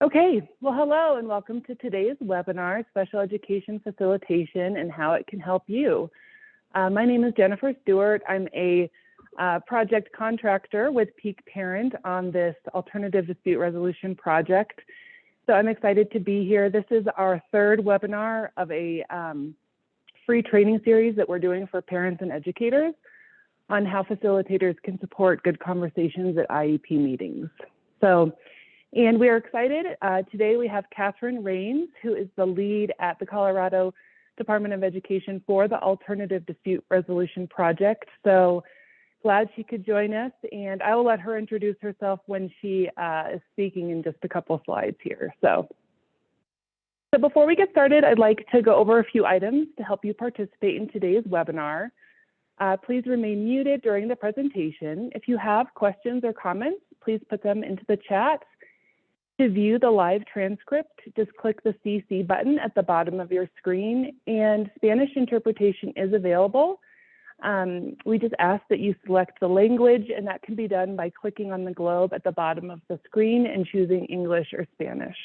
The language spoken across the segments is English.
Okay, well, hello and welcome to today's webinar, Special Education Facilitation and How It Can Help You. My name is Jennifer Stewart. I'm a project contractor with Peak Parent on this alternative dispute resolution project. So I'm excited to be here. This is our third webinar of a free training series that we're doing for parents and educators on how facilitators can support good conversations at IEP meetings. And we are excited. Today we have Catherine Rains, who is the lead at the Colorado Department of Education for the Alternative Dispute Resolution Project. So glad she could join us, and I will let her introduce herself when she is speaking in just a couple slides here. So before we get started, I'd like to go over a few items to help you participate in today's webinar. Please remain muted during the presentation. If you have questions or comments, please put them into the chat. To view the live transcript, just click the CC button at the bottom of your screen, and Spanish interpretation is available. We just ask that you select the language, and that can be done by clicking on the globe at the bottom of the screen and choosing English or Spanish.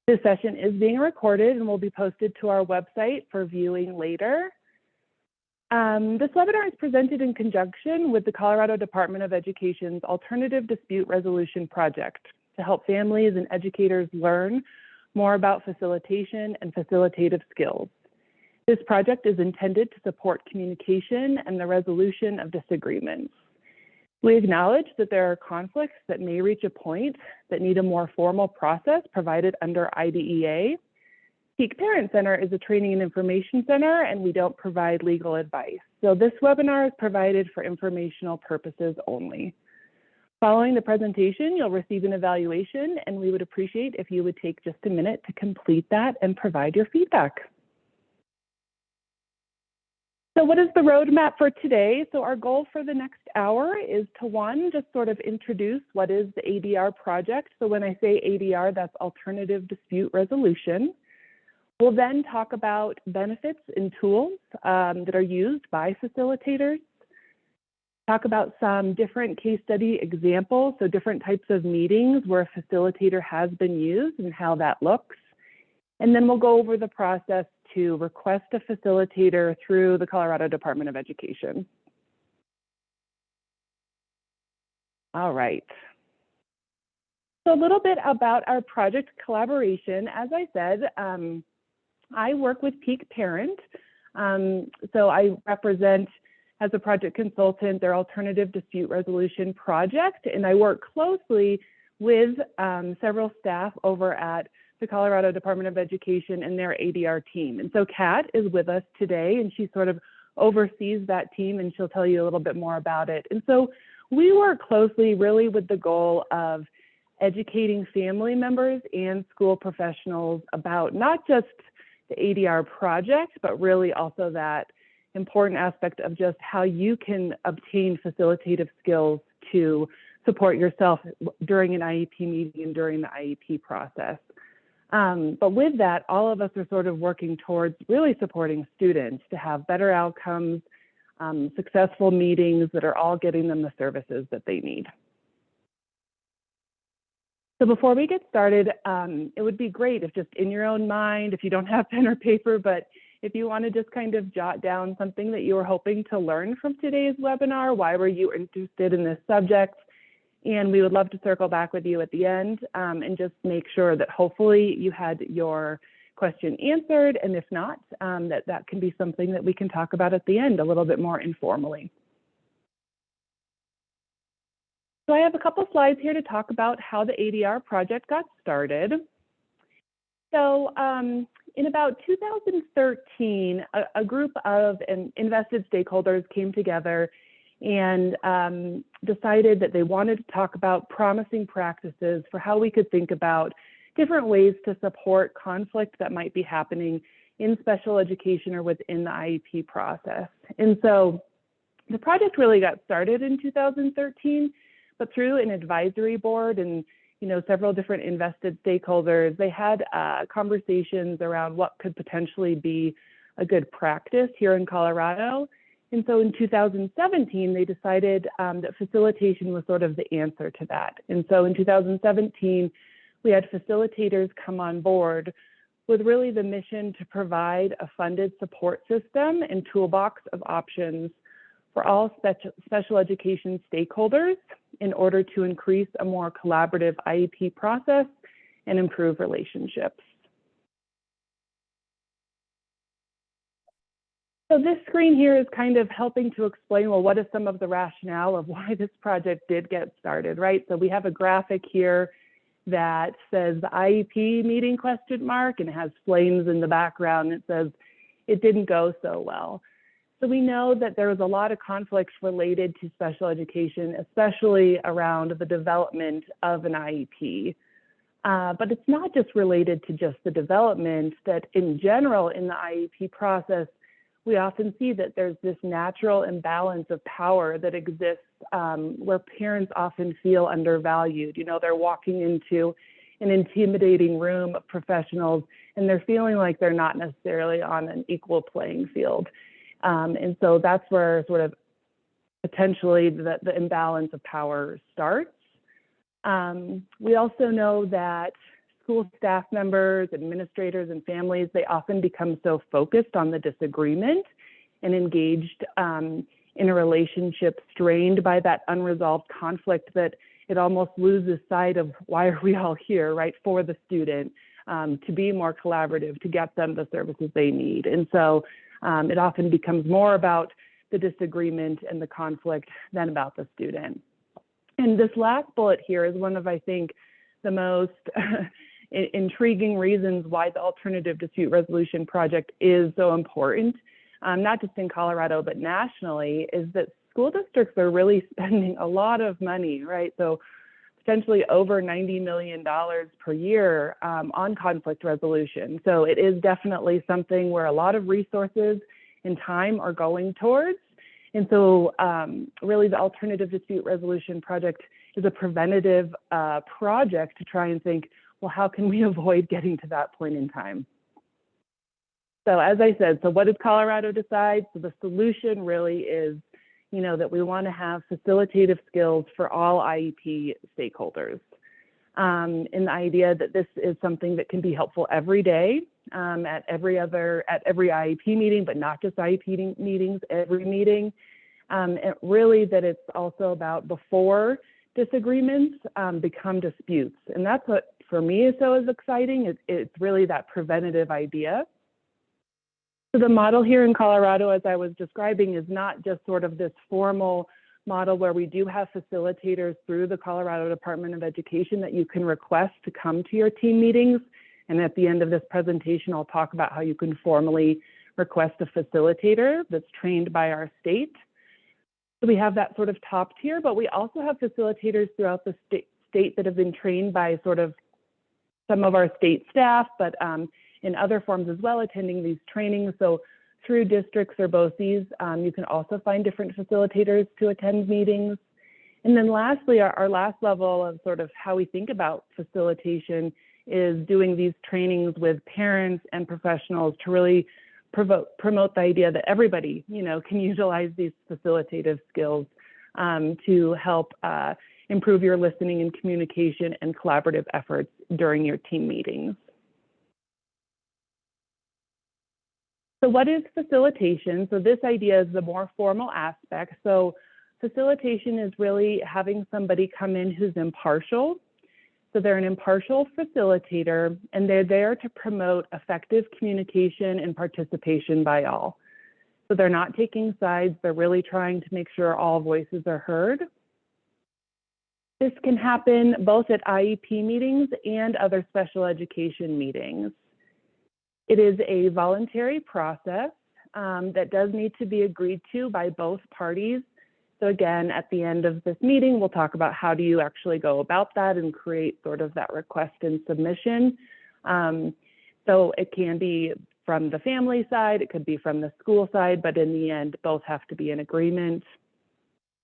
This session is being recorded and will be posted to our website for viewing later. This webinar is presented in conjunction with the Colorado Department of Education's Alternative Dispute Resolution Project to help families and educators learn more about facilitation and facilitative skills. This project is intended to support communication and the resolution of disagreements. We acknowledge that there are conflicts that may reach a point that need a more formal process provided under IDEA. Peak Parent Center is a training and information center, and we don't provide legal advice. So this webinar is provided for informational purposes only. Following the presentation, you'll receive an evaluation, and we would appreciate if you would take just a minute to complete that and provide your feedback. So what is the roadmap for today? So our goal for the next hour is to, one, just sort of introduce what is the ADR project. So when I say ADR, that's Alternative Dispute Resolution. We'll then talk about benefits and tools that are used by facilitators. Talk about some different case study examples, so different types of meetings where a facilitator has been used and how that looks. And then we'll go over the process to request a facilitator through the Colorado Department of Education. All right. So a little bit about our project collaboration. As I said, I work with Peak Parent. So I represent, as a project consultant, their Alternative Dispute Resolution Project, and I work closely with several staff over at the Colorado Department of Education and their ADR team. And so Kat is with us today, and she sort of oversees that team, and she'll tell you a little bit more about it. And so we work closely really with the goal of educating family members and school professionals about not just the ADR project, but really also that important aspect of just how you can obtain facilitative skills to support yourself during an IEP meeting and during the IEP process. But with that, all of us are sort of working towards really supporting students to have better outcomes, successful meetings that are all getting them the services that they need. So before we get started, it would be great if just in your own mind, if you don't have pen or paper, but if you want to just kind of jot down something that you were hoping to learn from today's webinar, why were you interested in this subject? And we would love to circle back with you at the end and just make sure that hopefully you had your question answered. And if not, that can be something that we can talk about at the end a little bit more informally. So I have a couple slides here to talk about how the ADR project got started. So in about 2013, a group of invested stakeholders came together and decided that they wanted to talk about promising practices for how we could think about different ways to support conflict that might be happening in special education or within the IEP process. And so the project really got started in 2013, but through an advisory board and several different invested stakeholders, they had conversations around what could potentially be a good practice here in Colorado. And so in 2017, they decided that facilitation was sort of the answer to that. And so in 2017, we had facilitators come on board with really the mission to provide a funded support system and toolbox of options for all special education stakeholders in order to increase a more collaborative IEP process and improve relationships. So this screen here is kind of helping to explain, well, what is some of the rationale of why this project did get started, right? So we have a graphic here that says the IEP meeting ? And it has flames in the background. It says it didn't go so well. So we know that there was a lot of conflicts related to special education, especially around the development of an IEP. But it's not just related to just the development, that in general in the IEP process, we often see that there's this natural imbalance of power that exists where parents often feel undervalued. You know, they're walking into an intimidating room of professionals and they're feeling like they're not necessarily on an equal playing field. And so that's where sort of potentially the imbalance of power starts. We also know that school staff members, administrators, and families, they often become so focused on the disagreement and engaged in a relationship strained by that unresolved conflict that it almost loses sight of why are we all here, right, for the student, to be more collaborative, to get them the services they need. And so it often becomes more about the disagreement and the conflict than about the student. And this last bullet here is one of, I think, the most intriguing reasons why the Alternative Dispute Resolution Project is so important, not just in Colorado, but nationally, is that school districts are really spending a lot of money, right? So potentially over $90 million per year on conflict resolution. So it is definitely something where a lot of resources and time are going towards. And so really the Alternative Dispute Resolution Project is a preventative project to try and think, well, how can we avoid getting to that point in time? So as I said, so what did Colorado decide? So the solution really is, you know, that we want to have facilitative skills for all IEP stakeholders. And the idea that this is something that can be helpful every day at every IEP meeting, but not just IEP meetings, every meeting. And really that it's also about before disagreements become disputes. And that's what for me is so exciting. It's really that preventative idea. So the model here in Colorado, as I was describing, is not just sort of this formal model where we do have facilitators through the Colorado Department of Education that you can request to come to your team meetings. And at the end of this presentation, I'll talk about how you can formally request a facilitator that's trained by our state. So we have that sort of top tier, but we also have facilitators throughout the state that have been trained by sort of some of our state staff, but in other forms as well, attending these trainings. So through districts or BOCES, you can also find different facilitators to attend meetings. And then lastly, our last level of sort of how we think about facilitation is doing these trainings with parents and professionals to really promote the idea that everybody, you know, can utilize these facilitative skills to help improve your listening and communication and collaborative efforts during your team meetings. So what is facilitation? So this idea is the more formal aspect. So facilitation is really having somebody come in who's impartial. So they're an impartial facilitator, and they're there to promote effective communication and participation by all. So they're not taking sides, they're really trying to make sure all voices are heard. This can happen both at IEP meetings and other special education meetings. It is a voluntary process that does need to be agreed to by both parties. So again, at the end of this meeting, we'll talk about how do you actually go about that and create sort of that request and submission. So it can be from the family side, it could be from the school side, but in the end, both have to be in agreement.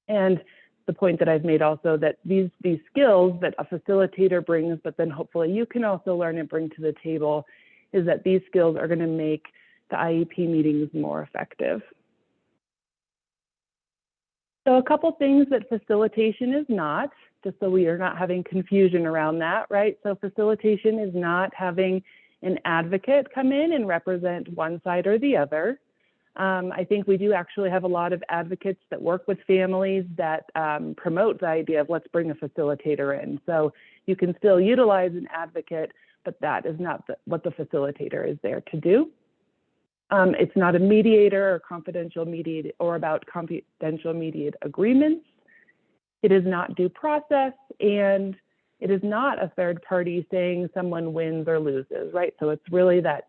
And the point that I've made also that these skills that a facilitator brings, but then hopefully you can also learn and bring to the table, is that these skills are going to make the IEP meetings more effective. So a couple things that facilitation is not, just so we are not having confusion around that, right? So facilitation is not having an advocate come in and represent one side or the other. I think we do actually have a lot of advocates that work with families that promote the idea of let's bring a facilitator in. So you can still utilize an advocate, but that is not what the facilitator is there to do. It's not a mediator or confidential mediated or about confidential mediated agreements. It is not due process, and it is not a third party saying someone wins or loses, right? So it's really that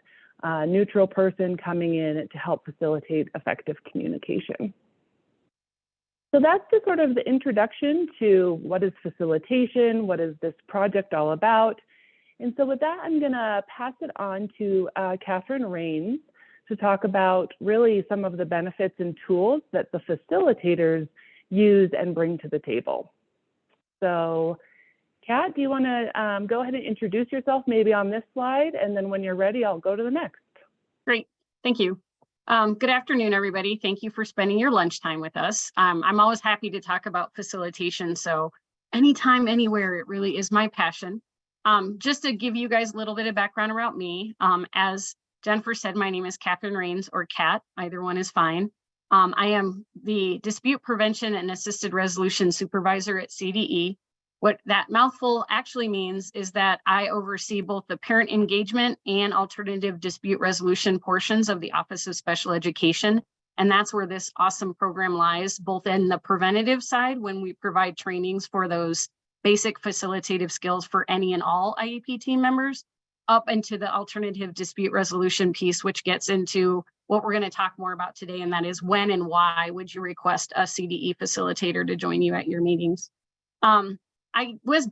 neutral person coming in to help facilitate effective communication. So that's just sort of the introduction to what is facilitation, what is this project all about. And so with that, I'm gonna pass it on to Catherine Rains to talk about really some of the benefits and tools that the facilitators use and bring to the table. So Kat, do you want to go ahead and introduce yourself maybe on this slide, and then when you're ready, I'll go to the next. Great, thank you. Good afternoon, everybody. Thank you for spending your lunchtime with us. I'm always happy to talk about facilitation, so anytime, anywhere, it really is my passion. Just to give you guys a little bit of background about me, as Jennifer said, my name is Catherine Rains, or Kat, either one is fine. I am the Dispute Prevention and Assisted Resolution Supervisor at CDE. What that mouthful actually means is that I oversee both the parent engagement and alternative dispute resolution portions of the Office of Special Education. And that's where this awesome program lies, both in the preventative side when we provide trainings for those basic facilitative skills for any and all IEP team members, up into the alternative dispute resolution piece, which gets into what we're going to talk more about today, and that is when and why would you request a CDE facilitator to join you at your meetings. I was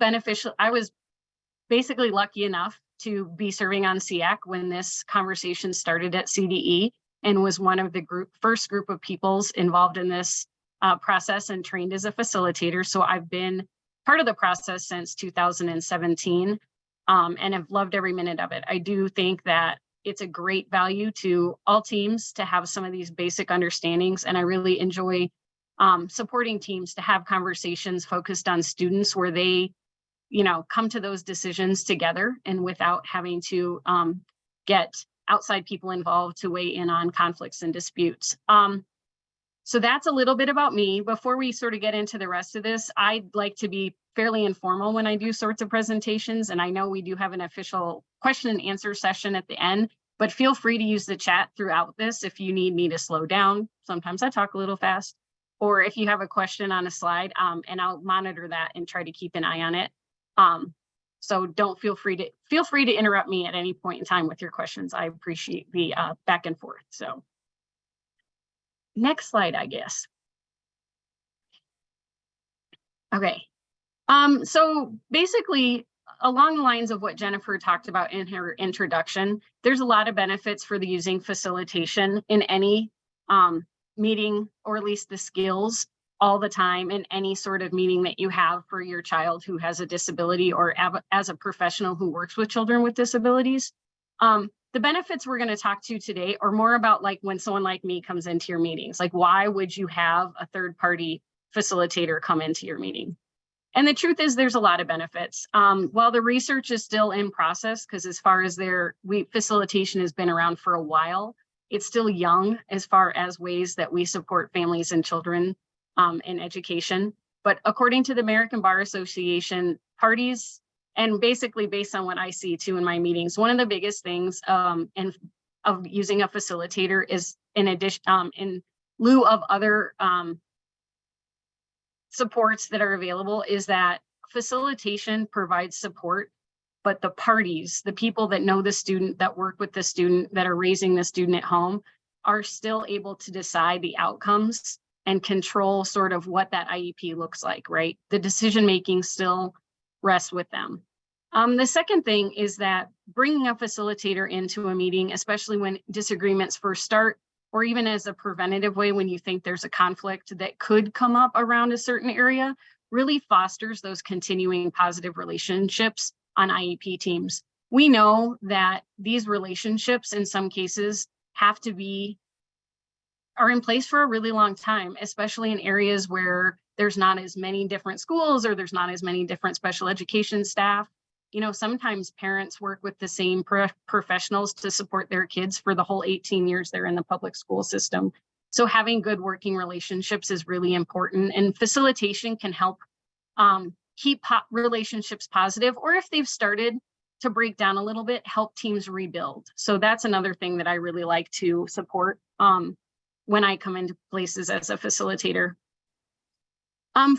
basically lucky enough to be serving on SEAC when this conversation started at CDE, and was one of the first group of peoples involved in this process and trained as a facilitator. So I've been part of the process since 2017. And have loved every minute of it. I do think that it's a great value to all teams to have some of these basic understandings, and I really enjoy supporting teams to have conversations focused on students where they, come to those decisions together and without having to get outside people involved to weigh in on conflicts and disputes. So that's a little bit about me. Before we sort of get into the rest of this, I'd like to be fairly informal when I do sorts of presentations. And I know we do have an official question and answer session at the end, but feel free to use the chat throughout this if you need me to slow down. Sometimes I talk a little fast, or if you have a question on a slide, and I'll monitor that and try to keep an eye on it. So don't feel free to interrupt me at any point in time with your questions. I appreciate the back and forth. So next slide, I guess. Okay. So basically, along the lines of what Jennifer talked about in her introduction, there's a lot of benefits for the using facilitation in any meeting, or at least the skills all the time in any sort of meeting that you have for your child who has a disability, or as a professional who works with children with disabilities. The benefits we're going to talk to today are more about like when someone like me comes into your meetings, like why would you have a third party facilitator come into your meeting? And the truth is there's a lot of benefits. While the research is still in process, because as far as facilitation has been around for a while, it's still young as far as ways that we support families and children in education. But according to the American Bar Association, parties, and basically based on what I see too in my meetings, one of the biggest things of using a facilitator is in lieu of other supports that are available, is that facilitation provides support, but the parties, the people that know the student, that work with the student, that are raising the student at home, are still able to decide the outcomes and control sort of what that IEP looks like, right? The decision-making still rests with them. The second thing is that bringing a facilitator into a meeting, especially when disagreements first start, or even as a preventative way when you think there's a conflict that could come up around a certain area, really fosters those continuing positive relationships on IEP teams. We know that these relationships in some cases have to be are in place for a really long time, especially in areas where there's not as many different schools or there's not as many different special education staff. You know, sometimes parents work with the same professionals to support their kids for the whole 18 years they're in the public school system. So having good working relationships is really important, and facilitation can help keep relationships positive, or if they've started to break down a little bit, help teams rebuild. So that's another thing that I really like to support when I come into places as a facilitator.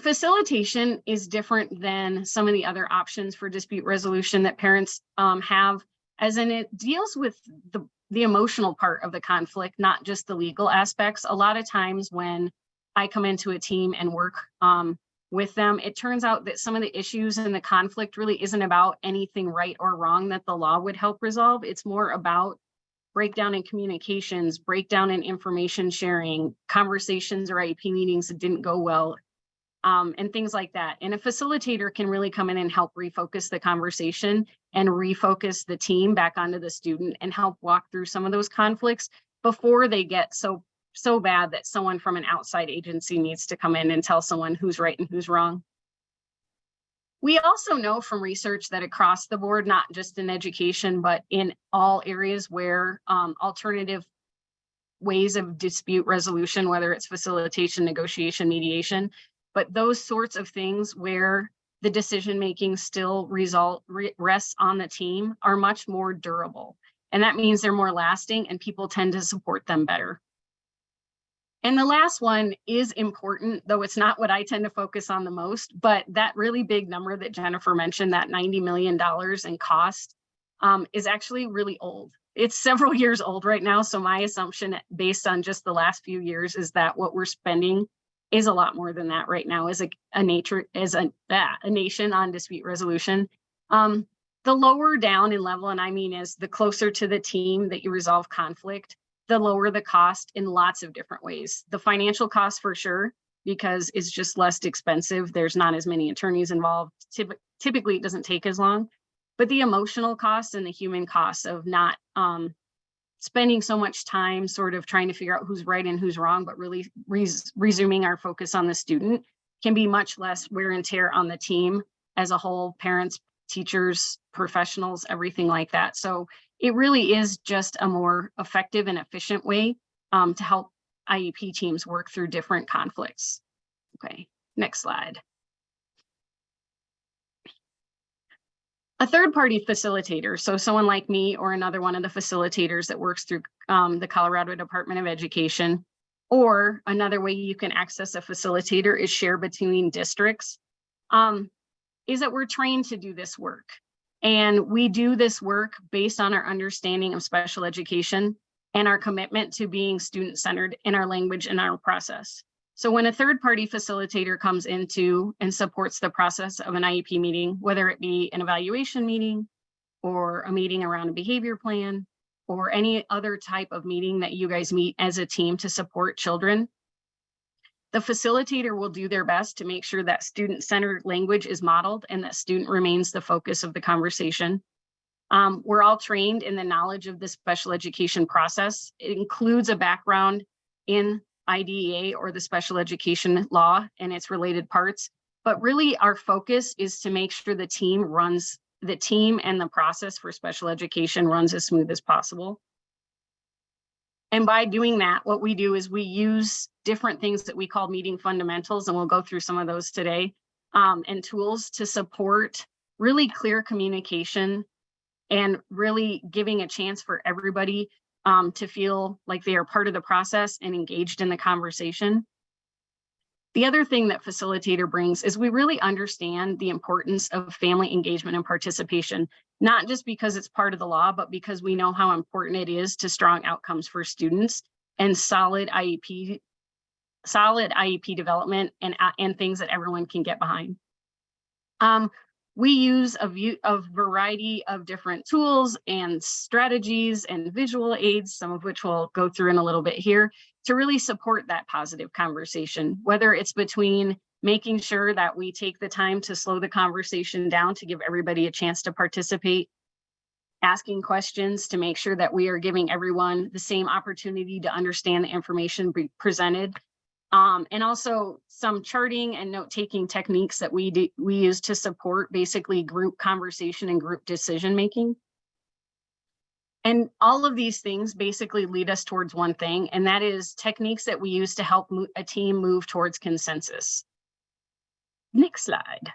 Facilitation is different than some of the other options for dispute resolution that parents have, as in it deals with the emotional part of the conflict, not just the legal aspects. A lot of times when I come into a team and work with them, it turns out that some of the issues in the conflict really isn't about anything right or wrong that the law would help resolve. It's more about breakdown in communications, breakdown in information sharing, conversations or IEP meetings that didn't go well, and things like that. And a facilitator can really come in and help refocus the conversation and refocus the team back onto the student and help walk through some of those conflicts before they get so bad that someone from an outside agency needs to come in and tell someone who's right and who's wrong. We also know from research that across the board, not just in education, but in all areas where alternative ways of dispute resolution, whether it's facilitation, negotiation, mediation, but those sorts of things where the decision-making still rests on the team are much more durable. And that means they're more lasting and people tend to support them better. And the last one is important, though it's not what I tend to focus on the most, but that really big number that Jennifer mentioned, that $90 million in cost, is actually really old. It's several years old right now. So my assumption based on just the last few years is that what we're spending is a lot more than that right now as a nation on dispute resolution. The lower down in level, and I mean is the closer to the team that you resolve conflict, the lower the cost in lots of different ways. The financial cost for sure, because it's just less expensive. There's not as many attorneys involved. Typically it doesn't take as long, but the emotional cost and the human cost of not spending so much time sort of trying to figure out who's right and who's wrong, but really resuming our focus on the student can be much less wear and tear on the team as a whole, parents, teachers, professionals, everything like that. So it really is just a more effective and efficient way to help IEP teams work through different conflicts. Okay, next slide. A third-party facilitator, so someone like me or another one of the facilitators that works through the Colorado Department of Education, or another way you can access a facilitator is share between districts, is that we're trained to do this work. And we do this work based on our understanding of special education and our commitment to being student-centered in our language and our process. So when a third-party facilitator comes into and supports the process of an IEP meeting, whether it be an evaluation meeting or a meeting around a behavior plan or any other type of meeting that you guys meet as a team to support children, the facilitator will do their best to make sure that student-centered language is modeled and that student remains the focus of the conversation. We're all trained in the knowledge of the special education process. It includes a background in IDEA or the special education law and its related parts, but really our focus is to make sure the team and the process for special education runs as smooth as possible. And by doing that, what we do is we use different things that we call meeting fundamentals, and we'll go through some of those today, and tools to support really clear communication and really giving a chance for everybody to feel like they are part of the process and engaged in the conversation. The other thing that facilitator brings is we really understand the importance of family engagement and participation, not just because it's part of the law, but because we know how important it is to strong outcomes for students and solid IEP development and things that everyone can get behind. We use a variety of different tools and strategies and visual aids, some of which we'll go through in a little bit here, to really support that positive conversation, whether it's between making sure that we take the time to slow the conversation down to give everybody a chance to participate, asking questions to make sure that we are giving everyone the same opportunity to understand the information presented. And also some charting and note-taking techniques that we use to support basically group conversation and group decision-making. And all of these things basically lead us towards one thing, and that is techniques that we use to help a team move towards consensus. Next slide.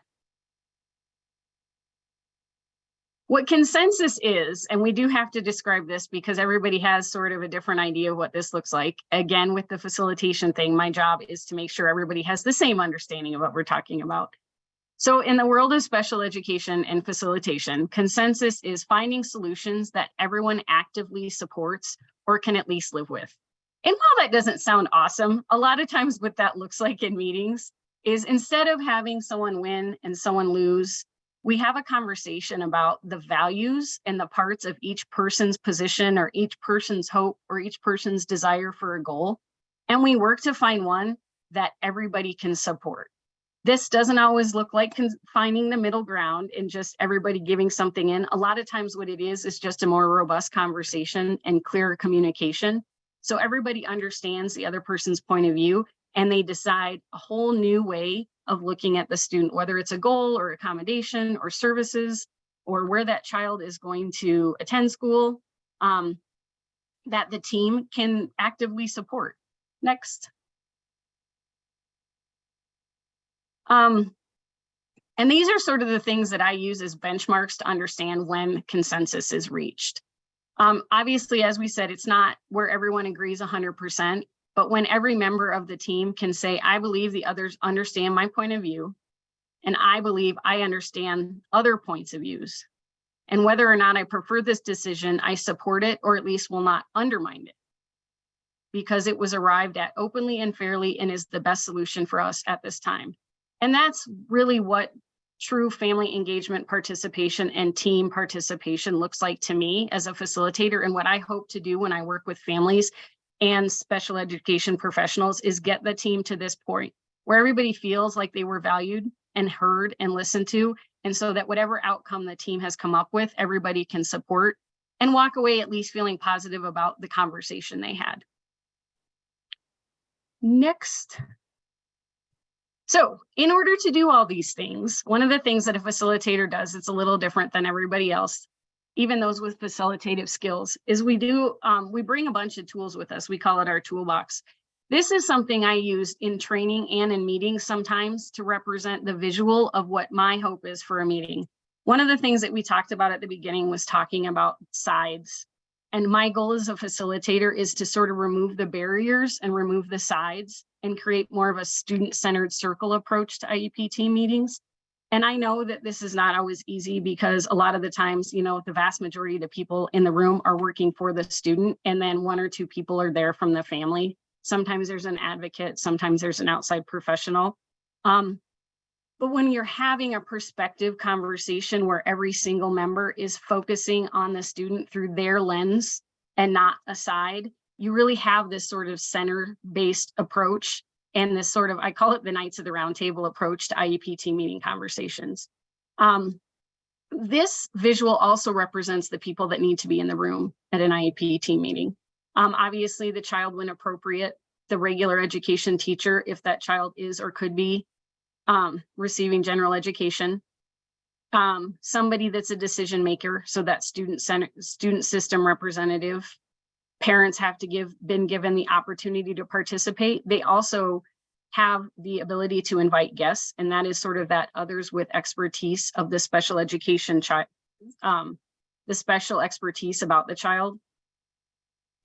What consensus is, and we do have to describe this because everybody has sort of a different idea of what this looks like. Again, with the facilitation thing, my job is to make sure everybody has the same understanding of what we're talking about. So in the world of special education and facilitation, consensus is finding solutions that everyone actively supports or can at least live with. And while that doesn't sound awesome, a lot of times what that looks like in meetings is instead of having someone win and someone lose, we have a conversation about the values and the parts of each person's position or each person's hope or each person's desire for a goal. And we work to find one that everybody can support. This doesn't always look like finding the middle ground and just everybody giving something in. A lot of times what it is just a more robust conversation and clearer communication. So everybody understands the other person's point of view and they decide a whole new way of looking at the student, whether it's a goal or accommodation or services or where that child is going to attend school, that the team can actively support. Next. And these are sort of the things that I use as benchmarks to understand when consensus is reached. Obviously, as we said, it's not where everyone agrees 100%, but when every member of the team can say, I believe the others understand my point of view, and I believe I understand other points of views. And whether or not I prefer this decision, I support it, or at least will not undermine it, because it was arrived at openly and fairly and is the best solution for us at this time. And that's really what true family engagement participation and team participation looks like to me as a facilitator. And what I hope to do when I work with families and special education professionals is get the team to this point where everybody feels like they were valued and heard and listened to. And so that whatever outcome the team has come up with, everybody can support and walk away at least feeling positive about the conversation they had. Next. So in order to do all these things, one of the things that a facilitator does, it's a little different than everybody else, even those with facilitative skills, is we bring a bunch of tools with us. We call it our toolbox. This is something I use in training and in meetings sometimes to represent the visual of what my hope is for a meeting. One of the things that we talked about at the beginning was talking about sides. And my goal as a facilitator is to sort of remove the barriers and remove the sides and create more of a student-centered circle approach to IEP team meetings. And I know that this is not always easy because a lot of the times, the vast majority of the people in the room are working for the student, and then one or two people are there from the family. Sometimes there's an advocate, sometimes there's an outside professional. But when you're having a perspective conversation where every single member is focusing on the student through their lens and not aside, you really have this sort of center-based approach and this sort of, I call it the Knights of the Round Table approach to IEP team meeting conversations. This visual also represents the people that need to be in the room at an IEP team meeting. Obviously, the child when appropriate, the regular education teacher, if that child is or could be receiving general education, somebody that's a decision maker, so that student system representative. Parents have to been given the opportunity to participate. They also have the ability to invite guests, and that is sort of that others with expertise of the special education child, the special expertise about the child.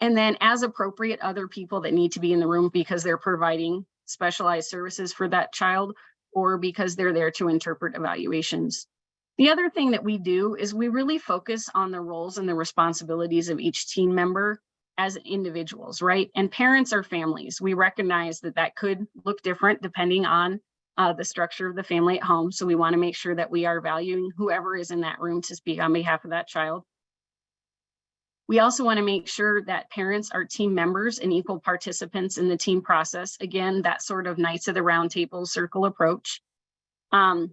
And then as appropriate, other people that need to be in the room because they're providing specialized services for that child or because they're there to interpret evaluations. The other thing that we do is we really focus on the roles and the responsibilities of each team member as individuals, right? And parents are families. We recognize that that could look different depending on the structure of the family at home. So we want to make sure that we are valuing whoever is in that room to speak on behalf of that child. We also want to make sure that parents are team members and equal participants in the team process. Again, that sort of Knights of the Round Table circle approach. And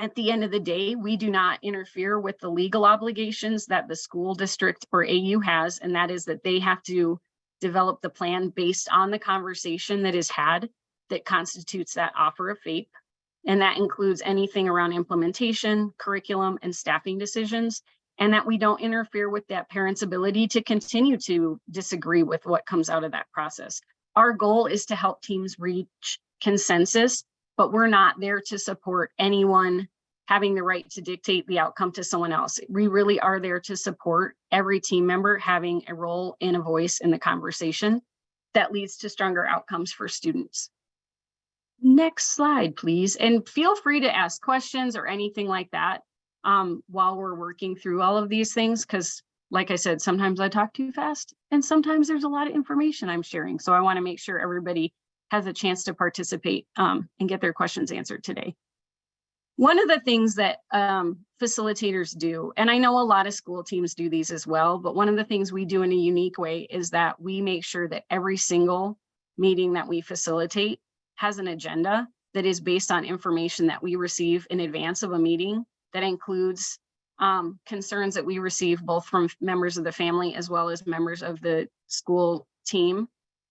At the end of the day, we do not interfere with the legal obligations that the school district or AU has, and that is that they have to develop the plan based on the conversation that is had that constitutes that offer of FAPE. And that includes anything around implementation, curriculum, and staffing decisions, and that we don't interfere with that parent's ability to continue to disagree with what comes out of that process. Our goal is to help teams reach consensus, but we're not there to support anyone having the right to dictate the outcome to someone else. We really are there to support every team member having a role and a voice in the conversation that leads to stronger outcomes for students. Next slide, please. And feel free to ask questions or anything like that while we're working through all of these things, because like I said, sometimes I talk too fast and sometimes there's a lot of information I'm sharing. So I want to make sure everybody has a chance to participate and get their questions answered today. One of the things that facilitators do, and I know a lot of school teams do these as well, but one of the things we do in a unique way is that we make sure that every single meeting that we facilitate has an agenda that is based on information that we receive in advance of a meeting that includes concerns that we receive both from members of the family as well as members of the school team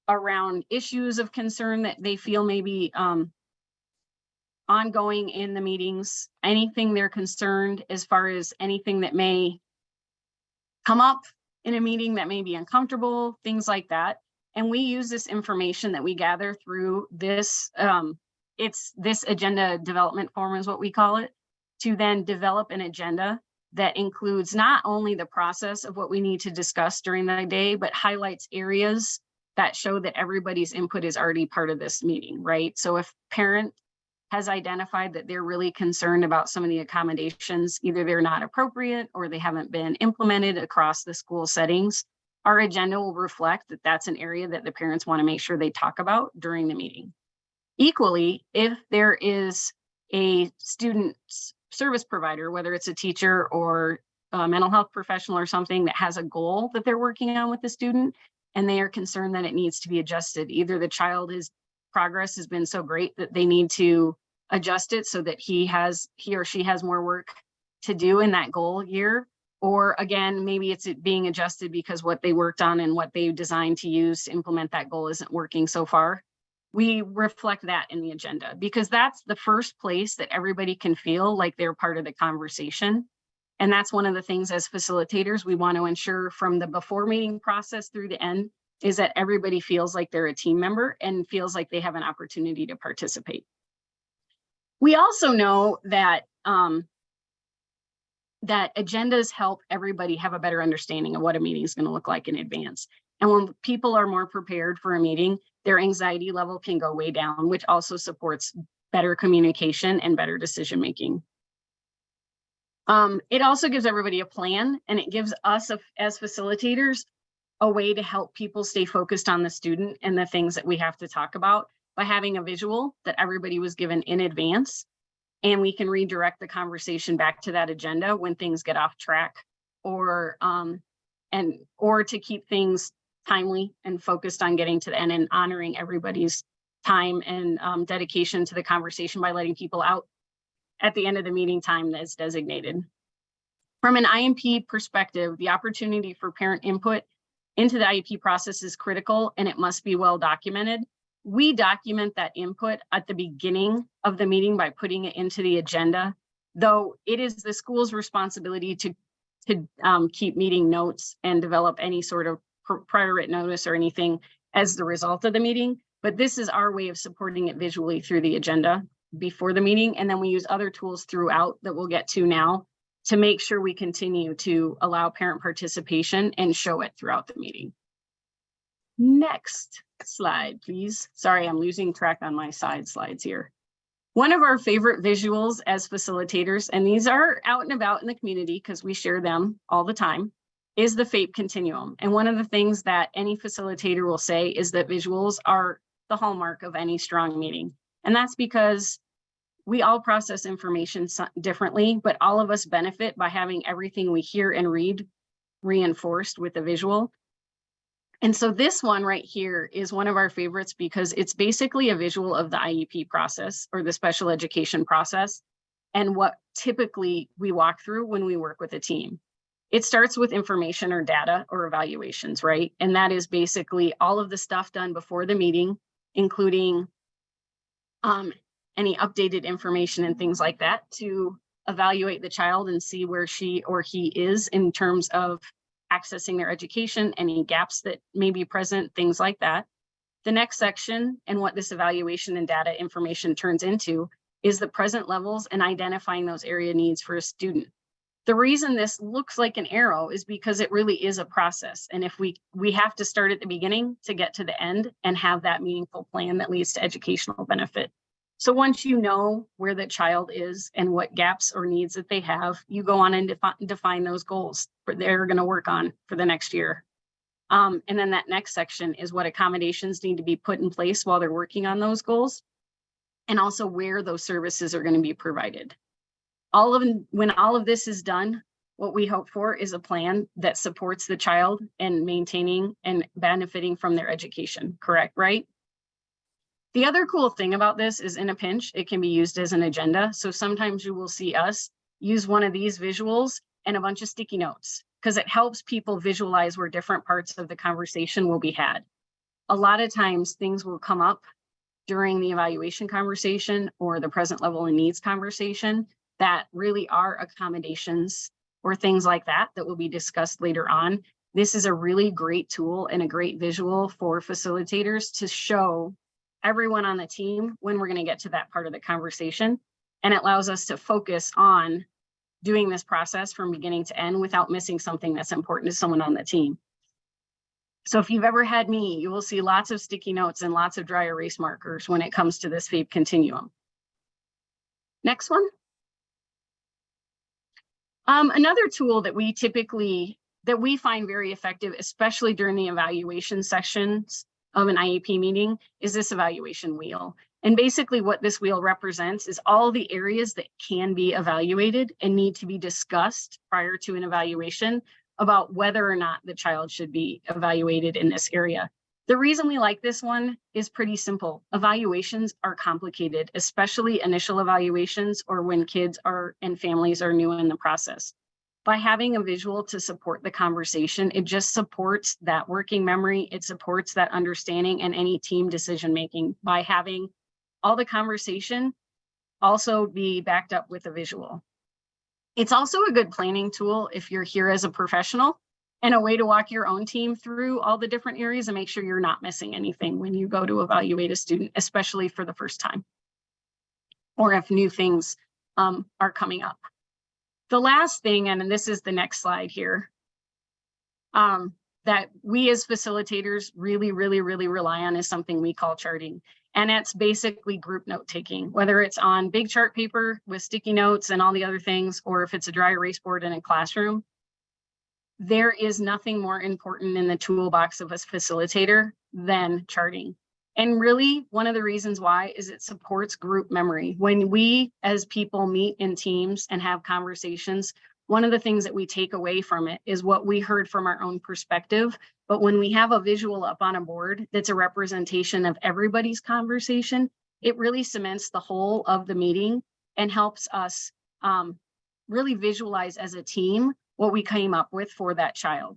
around issues of concern that they feel may be ongoing in the meetings, anything they're concerned as far as anything that may come up in a meeting that may be uncomfortable, things like that. And we use this information that we gather through this, it's this agenda development form is what we call it, to then develop an agenda that includes not only the process of what we need to discuss during the day, but highlights areas that show that everybody's input is already part of this meeting, right? So if parent has identified that they're really concerned about some of the accommodations, either they're not appropriate or they haven't been implemented across the school settings, our agenda will reflect that that's an area that the parents want to make sure they talk about during the meeting. Equally, if there is a student service provider, whether it's a teacher or a mental health professional or something that has a goal that they're working on with the student, and they are concerned that it needs to be adjusted, either the child's progress has been so great that they need to adjust it so that he or she has more work to do in that goal year, or again, maybe it's being adjusted because what they worked on and what they designed to use to implement that goal isn't working so far. We reflect that in the agenda because that's the first place that everybody can feel like they're part of the conversation. And that's one of the things as facilitators we want to ensure from the before meeting process through the end is that everybody feels like they're a team member and feels like they have an opportunity to participate. We also know that that agendas help everybody have a better understanding of what a meeting is going to look like in advance. And when people are more prepared for a meeting, their anxiety level can go way down, which also supports better communication and better decision making. It also gives everybody a plan, and it gives us as facilitators a way to help people stay focused on the student and the things that we have to talk about by having a visual that everybody was given in advance. And we can redirect the conversation back to that agenda when things get off track, or to keep things timely and focused on getting to the end and honoring everybody's time and dedication to the conversation by letting people out at the end of the meeting time that's designated. From an IEP perspective, the opportunity for parent input into the IEP process is critical and it must be well documented. We document that input at the beginning of the meeting by putting it into the agenda, though it is the school's responsibility to keep meeting notes and develop any sort of prior written notice or anything as the result of the meeting. But this is our way of supporting it visually through the agenda before the meeting. And then we use other tools throughout that we'll get to now to make sure we continue to allow parent participation and show it throughout the meeting. Next slide, please. Sorry, I'm losing track on my side slides here. One of our favorite visuals as facilitators, and these are out and about in the community because we share them all the time, is the FAPE continuum. And one of the things that any facilitator will say is that visuals are the hallmark of any strong meeting. And that's because we all process information differently, but all of us benefit by having everything we hear and read reinforced with a visual. And so this one right here is one of our favorites because it's basically a visual of the IEP process or the special education process. and what typically we walk through when we work with a team. It starts with information or data or evaluations, right? And that is basically all of the stuff done before the meeting, including any updated information and things like that to evaluate the child and see where she or he is in terms of accessing their education, any gaps that may be present, things like that. The next section, and what this evaluation and data information turns into, is the present levels and identifying those area needs for a student. The reason this looks like an arrow is because it really is a process. And if we have to start at the beginning to get to the end and have that meaningful plan that leads to educational benefit. So once you know where the child is and what gaps or needs that they have, you go on and define those goals that they're going to work on for the next year. And then that next section is what accommodations need to be put in place while they're working on those goals, and also where those services are going to be provided. When all of this is done, what we hope for is a plan that supports the child and maintaining and benefiting from their education, correct, right? The other cool thing about this is, in a pinch, it can be used as an agenda. So sometimes you will see us use one of these visuals and a bunch of sticky notes, because it helps people visualize where different parts of the conversation will be had. A lot of times things will come up during the evaluation conversation or the present level and needs conversation that really are accommodations or things like that will be discussed later on. This is a really great tool and a great visual for facilitators to show everyone on the team when we're going to get to that part of the conversation. And it allows us to focus on doing this process from beginning to end without missing something that's important to someone on the team. So if you've ever had me, you will see lots of sticky notes and lots of dry erase markers when it comes to this FAPE continuum. Next one. Another tool that we find very effective, especially during the evaluation sections of an IEP meeting, is this evaluation wheel. And basically what this wheel represents is all the areas that can be evaluated and need to be discussed prior to an evaluation about whether or not the child should be evaluated in this area. The reason we like this one is pretty simple. Evaluations are complicated, especially initial evaluations or when kids and families are new in the process. By having a visual to support the conversation, it just supports that working memory. It supports that understanding and any team decision-making by having all the conversation also be backed up with a visual. It's also a good planning tool if you're here as a professional, and a way to walk your own team through all the different areas and make sure you're not missing anything when you go to evaluate a student, especially for the first time, or if new things are coming up. The last thing, and this is the next slide here, that we as facilitators really rely on is something we call charting. And it's basically group note taking, whether it's on big chart paper with sticky notes and all the other things, or if it's a dry erase board in a classroom. There is nothing more important in the toolbox of a facilitator than charting. And really, one of the reasons why is it supports group memory. When we as people meet in teams and have conversations, one of the things that we take away from it is what we heard from our own perspective. But when we have a visual up on a board that's a representation of everybody's conversation, it really cements the whole of the meeting and helps us really visualize as a team what we came up with for that child.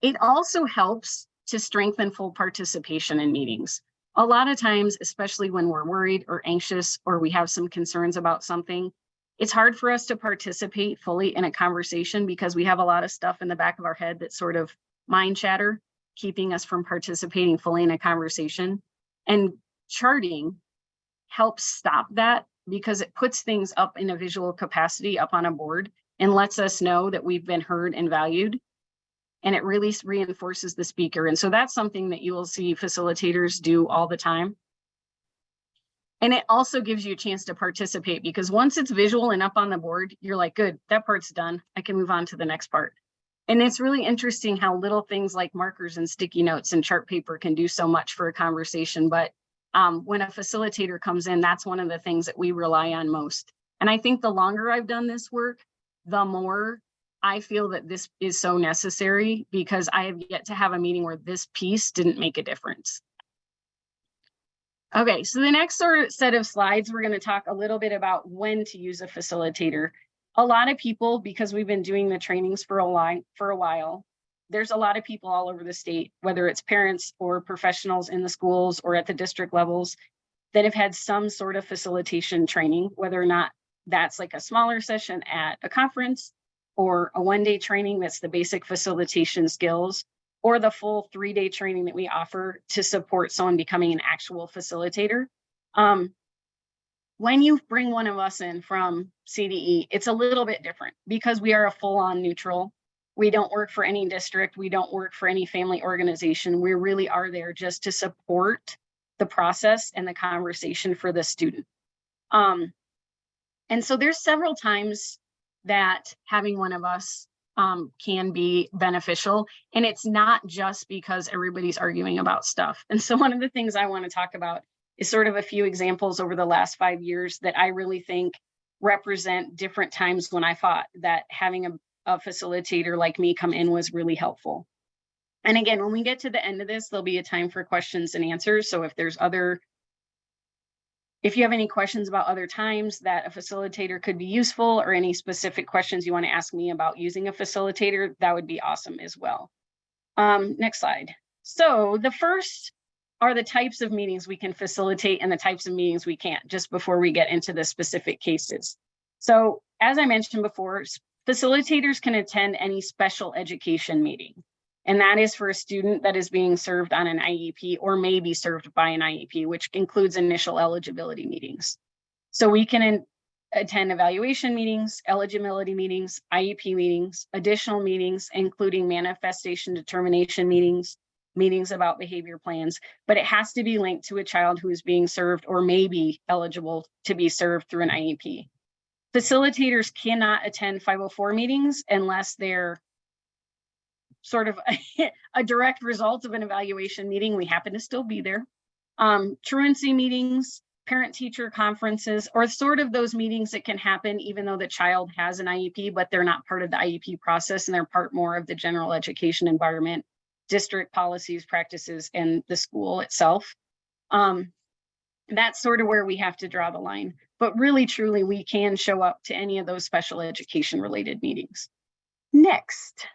It also helps to strengthen full participation in meetings. A lot of times, especially when we're worried or anxious or we have some concerns about something, it's hard for us to participate fully in a conversation because we have a lot of stuff in the back of our head that's sort of mind chatter, keeping us from participating fully in a conversation. And charting helps stop that because it puts things up in a visual capacity up on a board and lets us know that we've been heard and valued. And it really reinforces the speaker. And so that's something that you will see facilitators do all the time. And it also gives you a chance to participate because once it's visual and up on the board, you're like, good, that part's done. I can move on to the next part. And it's really interesting how little things like markers and sticky notes and chart paper can do so much for a conversation. But when a facilitator comes in, that's one of the things that we rely on most. And I think the longer I've done this work, the more I feel that this is so necessary because I have yet to have a meeting where this piece didn't make a difference. Okay, so the next set of slides, we're going to talk a little bit about when to use a facilitator. A lot of people, because we've been doing the trainings for a while, there's a lot of people all over the state, whether it's parents or professionals in the schools or at the district levels, that have had some sort of facilitation training, whether or not that's like a smaller session at a conference or a one-day training that's the basic facilitation skills, or the full 3-day training that we offer to support someone becoming an actual facilitator. When you bring one of us in from CDE, it's a little bit different because we are a full-on neutral. We don't work for any district. We don't work for any family organization. We really are there just to support the process and the conversation for the student. And so there's several times that having one of us can be beneficial. And it's not just because everybody's arguing about stuff. And so one of the things I want to talk about is sort of a few examples over the last 5 years that I really think represent different times when I thought that having a facilitator like me come in was really helpful. And again, when we get to the end of this, there'll be a time for questions and answers. So if you have any questions about other times that a facilitator could be useful, or any specific questions you want to ask me about using a facilitator, that would be awesome as well. Next slide. So the first are the types of meetings we can facilitate and the types of meetings we can't, just before we get into the specific cases. So as I mentioned before, facilitators can attend any special education meeting. And that is for a student that is being served on an IEP or may be served by an IEP, which includes initial eligibility meetings. So we can attend evaluation meetings, eligibility meetings, IEP meetings, additional meetings, including manifestation determination meetings, meetings about behavior plans, but it has to be linked to a child who is being served or may be eligible to be served through an IEP. Facilitators cannot attend 504 meetings unless they're sort of a direct result of an evaluation meeting. We happen to still be there. Truancy meetings, parent-teacher conferences, or sort of those meetings that can happen even though the child has an IEP, but they're not part of the IEP process and they're part more of the general education environment, district policies, practices, and the school itself. That's sort of where we have to draw the line. But really, truly, we can show up to any of those special education related meetings. Next.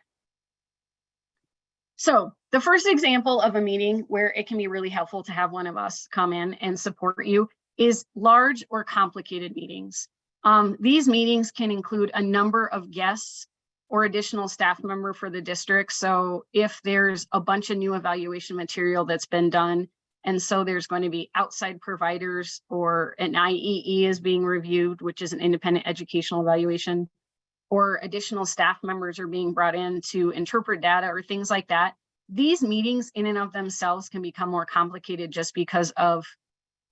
So the first example of a meeting where it can be really helpful to have one of us come in and support you is large or complicated meetings. These meetings can include a number of guests or additional staff member for the district. So if there's a bunch of new evaluation material that's been done, and so there's going to be outside providers, or an IEE is being reviewed, which is an independent educational evaluation, or additional staff members are being brought in to interpret data or things like that. These meetings in and of themselves can become more complicated just because of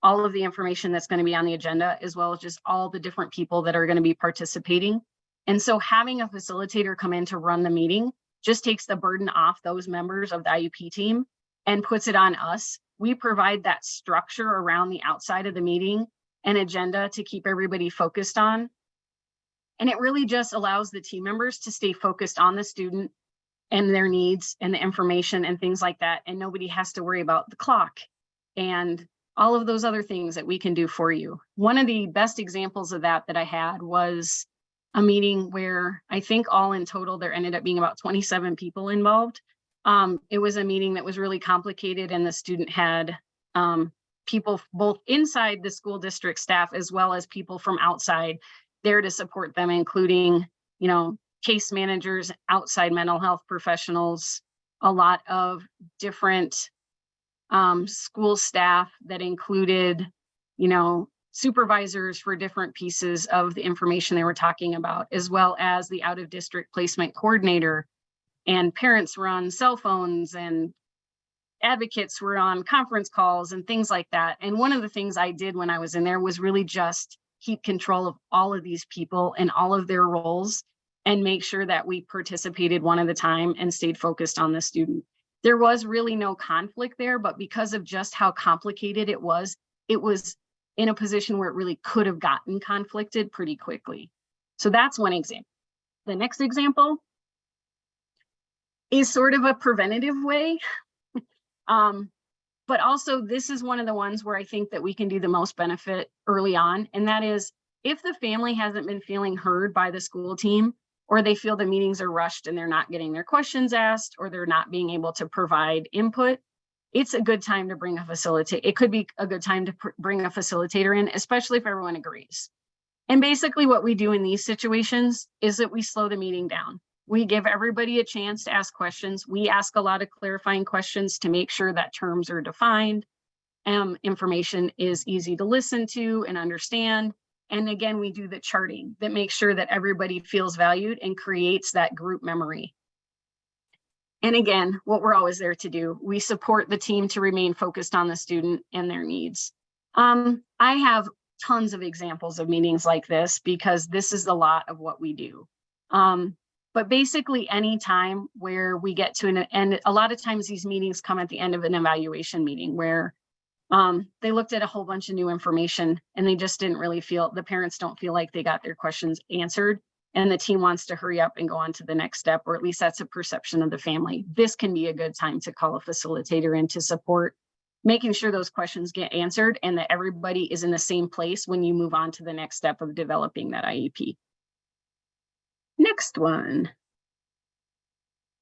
all of the information that's going to be on the agenda, as well as just all the different people that are going to be participating. And so having a facilitator come in to run the meeting just takes the burden off those members of the IUP team and puts it on us. We provide that structure around the outside of the meeting and agenda to keep everybody focused on. And it really just allows the team members to stay focused on the student and their needs and the information and things like that. And nobody has to worry about the clock and all of those other things that we can do for you. One of the best examples of that I had was a meeting where I think all in total, there ended up being about 27 people involved. It was a meeting that was really complicated, and the student had people both inside the school district staff as well as people from outside there to support them, including, case managers, outside mental health professionals, a lot of different school staff that included, supervisors for different pieces of the information they were talking about, as well as the out of district placement coordinator, and parents were on cell phones and advocates were on conference calls and things like that. And one of the things I did when I was in there was really just keep control of all of these people and all of their roles and make sure that we participated one at a time and stayed focused on the student. There was really no conflict there, but because of just how complicated it was in a position where it really could have gotten conflicted pretty quickly. So that's one example. The next example is sort of a preventative way. But also, this is one of the ones where I think that we can do the most benefit early on. And that is, if the family hasn't been feeling heard by the school team, or they feel the meetings are rushed and they're not getting their questions asked, or they're not being able to provide input, it's a good time to bring a facilitator. It could be a good time to bring a facilitator in, especially if everyone agrees. And basically what we do in these situations is that we slow the meeting down. We give everybody a chance to ask questions. We ask a lot of clarifying questions to make sure that terms are defined, information is easy to listen to and understand. And again, we do the charting that makes sure that everybody feels valued and creates that group memory. And again, what we're always there to do, we support the team to remain focused on the student and their needs. I have tons of examples of meetings like this because this is a lot of what we do. But basically any time where we get to and a lot of times these meetings come at the end of an evaluation meeting where they looked at a whole bunch of new information and they just didn't really feel, the parents don't feel like they got their questions answered, and the team wants to hurry up and go on to the next step, or at least that's a perception of the family. This can be a good time to call a facilitator in to support making sure those questions get answered and that everybody is in the same place when you move on to the next step of developing that IEP. Next one.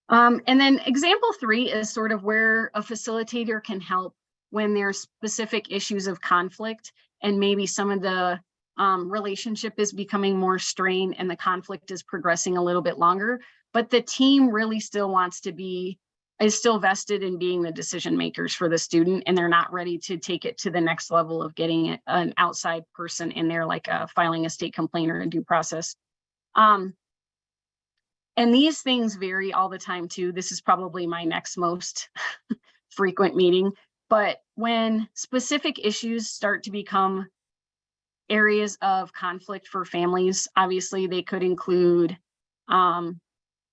And then example 3 is sort of where a facilitator can help when there's specific issues of conflict and maybe some of the relationship is becoming more strained and the conflict is progressing a little bit longer, but the team really still wants to be, is still vested in being the decision makers for the student, and they're not ready to take it to the next level of getting an outside person in there, like filing a state complaint or a due process. And these things vary all the time too. This is probably my next most frequent meeting, but when specific issues start to become areas of conflict for families, obviously they could include the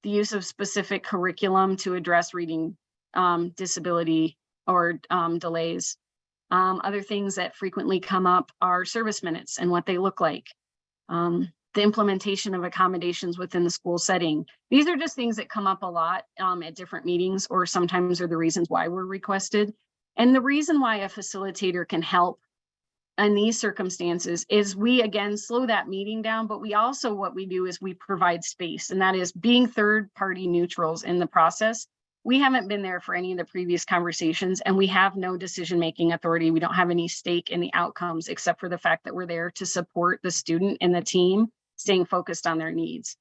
use of specific curriculum to address reading disability or delays. Other things that frequently come up are service minutes and what they look like. The implementation of accommodations within the school setting. These are just things that come up a lot at different meetings, or sometimes are the reasons why we're requested. And the reason why a facilitator can help in these circumstances is we, again, slow that meeting down, but we also, what we do is we provide space, and that is being third-party neutrals in the process. We haven't been there for any of the previous conversations, and we have no decision-making authority. We don't have any stake in the outcomes, except for the fact that we're there to support the student and the team staying focused on their needs.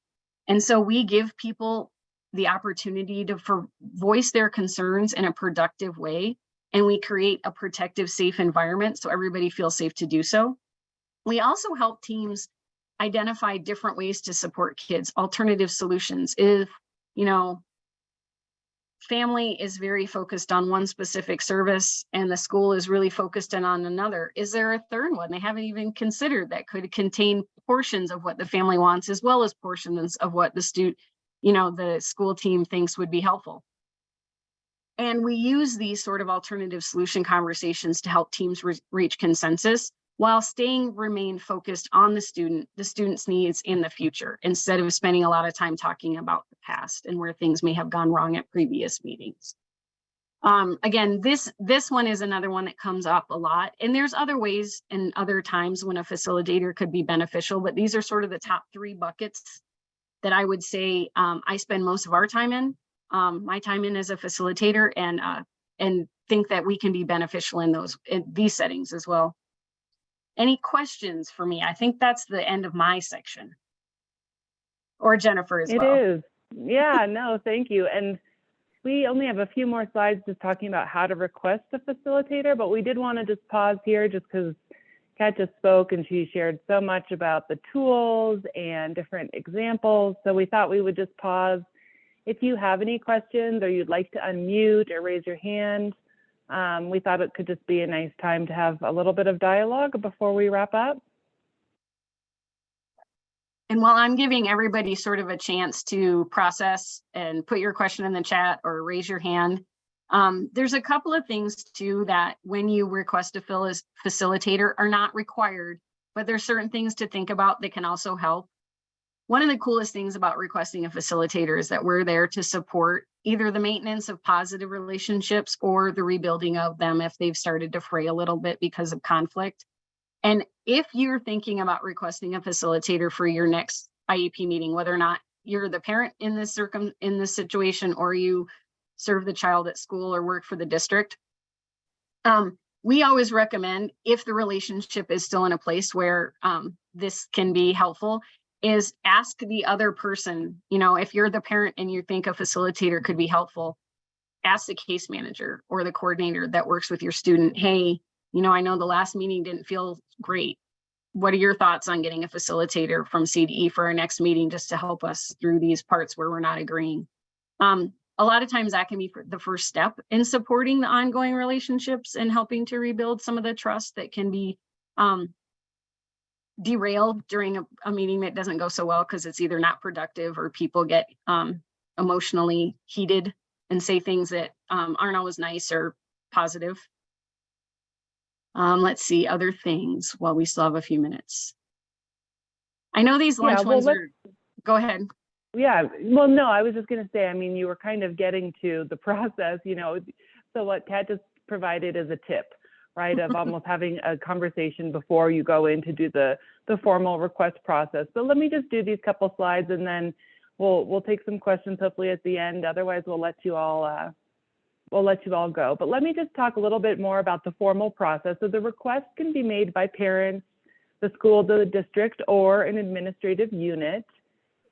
And so we give people the opportunity to voice their concerns in a productive way, and we create a protective, safe environment so everybody feels safe to do so. We also help teams identify different ways to support kids, alternative solutions. If, you know, family is very focused on one specific service and the school is really focused in on another, is there a third one they haven't even considered that could contain portions of what the family wants as well as portions of what the the school team thinks would be helpful? And we use these sort of alternative solution conversations to help teams reach consensus while remain focused on the student's needs in the future, instead of spending a lot of time talking about the past and where things may have gone wrong at previous meetings. Again, this one is another one that comes up a lot, and there's other ways and other times when a facilitator could be beneficial, but these are sort of the top 3 buckets that I would say I spend most of our time in, my time in as a facilitator, and think that we can be beneficial in these settings as well. Any questions for me? I think that's the end of my section. Or Jennifer as well. It is. Yeah, no, thank you. And we only have a few more slides just talking about how to request a facilitator, but we did want to just pause here just because Kat just spoke and she shared so much about the tools and different examples. So we thought we would just pause. If you have any questions or you'd like to unmute or raise your hand, we thought it could just be a nice time to have a little bit of dialogue before we wrap up. And while I'm giving everybody sort of a chance to process and put your question in the chat or raise your hand, there's a couple of things too that when you request a facilitator are not required, but there's certain things to think about that can also help. One of the coolest things about requesting a facilitator is that we're there to support either the maintenance of positive relationships or the rebuilding of them if they've started to fray a little bit because of conflict. And if you're thinking about requesting a facilitator for your next IEP meeting, whether or not you're the parent in this situation or you serve the child at school or work for the district, we always recommend, if the relationship is still in a place where this can be helpful, is ask the other person, if you're the parent and you think a facilitator could be helpful, ask the case manager or the coordinator that works with your student, hey, I know the last meeting didn't feel great. What are your thoughts on getting a facilitator from CDE for our next meeting just to help us through these parts where we're not agreeing? A lot of times that can be the first step in supporting the ongoing relationships and helping to rebuild some of the trust that can be derailed during a meeting that doesn't go so well because it's either not productive or people get emotionally heated and say things that aren't always nice or positive. Let's see other things while we still have a few minutes. I know these lunch ones are, go ahead. Yeah, well, no, I was just going to say, you were kind of getting to the process, so what Kat just provided is a tip, right, of almost having a conversation before you go in to do the formal request process. So let me just do these couple slides and then we'll take some questions hopefully at the end. Otherwise, we'll let you all go. But let me just talk a little bit more about the formal process. So the request can be made by parents, the school, the district, or an administrative unit.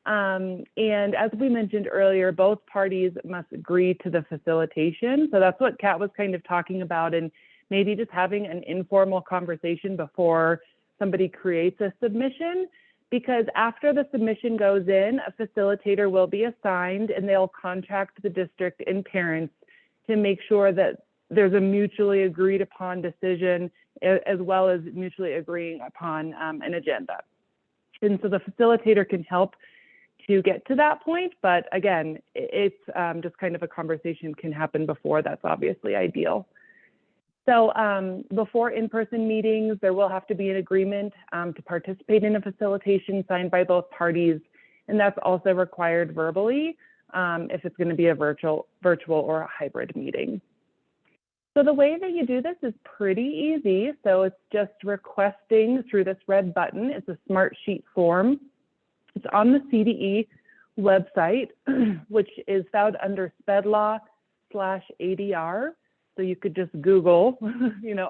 And as we mentioned earlier, both parties must agree to the facilitation. So that's what Kat was kind of talking about, and maybe just having an informal conversation before somebody creates a submission, because after the submission goes in, a facilitator will be assigned and they'll contact the district and parents to make sure that there's a mutually agreed upon decision as well as mutually agreeing upon an agenda. And so the facilitator can help to get to that point, but again, it's just kind of a conversation can happen before. That's obviously ideal. So before in-person meetings, there will have to be an agreement to participate in a facilitation signed by both parties, and that's also required verbally if it's going to be a virtual or a hybrid meeting. So the way that you do this is pretty easy. So it's just requesting through this red button. It's a smart sheet form. It's on the CDE website, which is found under SPEDLaw/ADR. So you could just Google,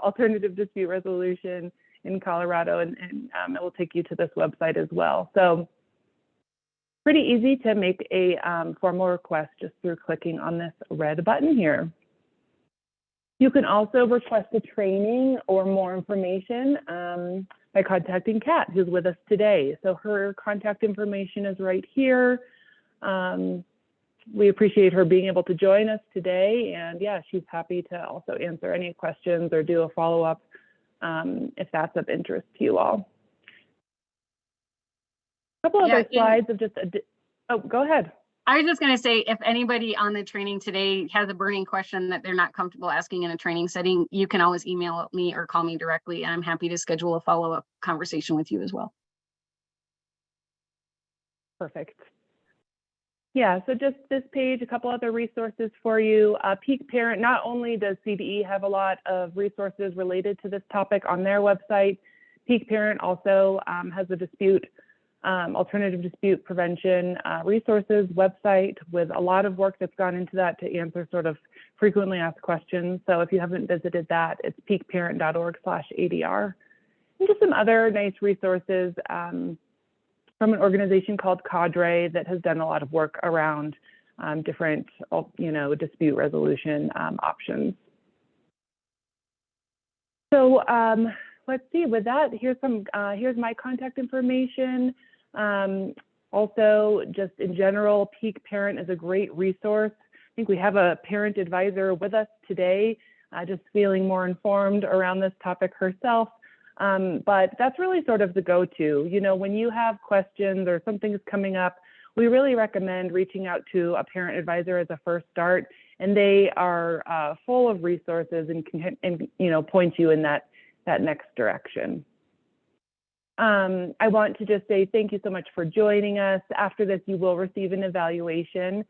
alternative dispute resolution in Colorado, and it will take you to this website as well. So pretty easy to make a formal request just through clicking on this red button here. You can also request a training or more information by contacting Kat, who's with us today. So her contact information is right here. We appreciate her being able to join us today. And yeah, she's happy to also answer any questions or do a follow-up if that's of interest to you all. A couple other slides of just, oh, go ahead. I was just going to say, if anybody on the training today has a burning question that they're not comfortable asking in a training setting, you can always email me or call me directly, and I'm happy to schedule a follow-up conversation with you as well. Perfect. Yeah, so just this page, a couple other resources for you. Peak Parent, not only does CDE have a lot of resources related to this topic on their website, Peak Parent also has a alternative dispute prevention resources website with a lot of work that's gone into that to answer sort of frequently asked questions. So if you haven't visited that, it's peakparent.org/ADR. And just some other nice resources from an organization called Cadre that has done a lot of work around different, dispute resolution options. So let's see, with that, here's my contact information. Also, just in general, Peak Parent is a great resource. I think we have a parent advisor with us today, just feeling more informed around this topic herself. But that's really sort of the go-to. When you have questions or something is coming up, we really recommend reaching out to a parent advisor as a first start, and they are full of resources and can point you in that next direction. I want to just say thank you so much for joining us. After this, you will receive an evaluation.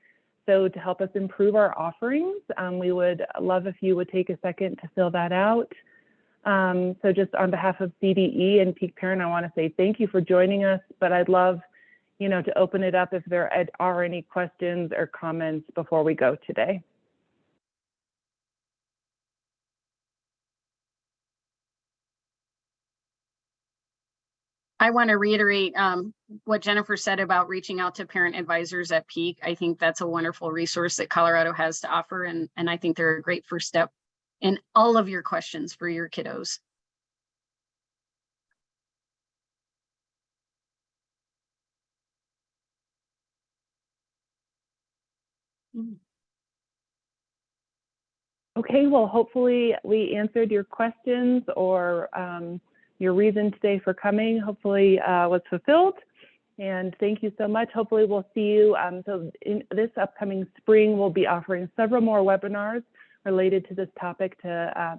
So to help us improve our offerings, we would love if you would take a second to fill that out. So just on behalf of CDE and Peak Parent, I want to say thank you for joining us, but I'd love, to open it up if there are any questions or comments before we go today. I want to reiterate what Jennifer said about reaching out to parent advisors at Peak. I think that's a wonderful resource that Colorado has to offer, and I think they're a great first step in all of your questions for your kiddos. Okay, well, hopefully we answered your questions or your reason today for coming, hopefully was fulfilled. And thank you so much. Hopefully we'll see you. So in this upcoming spring, we'll be offering several more webinars related to this topic to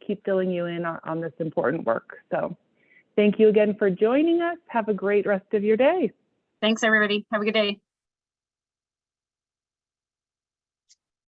keep filling you in on this important work. So thank you again for joining us. Have a great rest of your day. Thanks, everybody. Have a good day.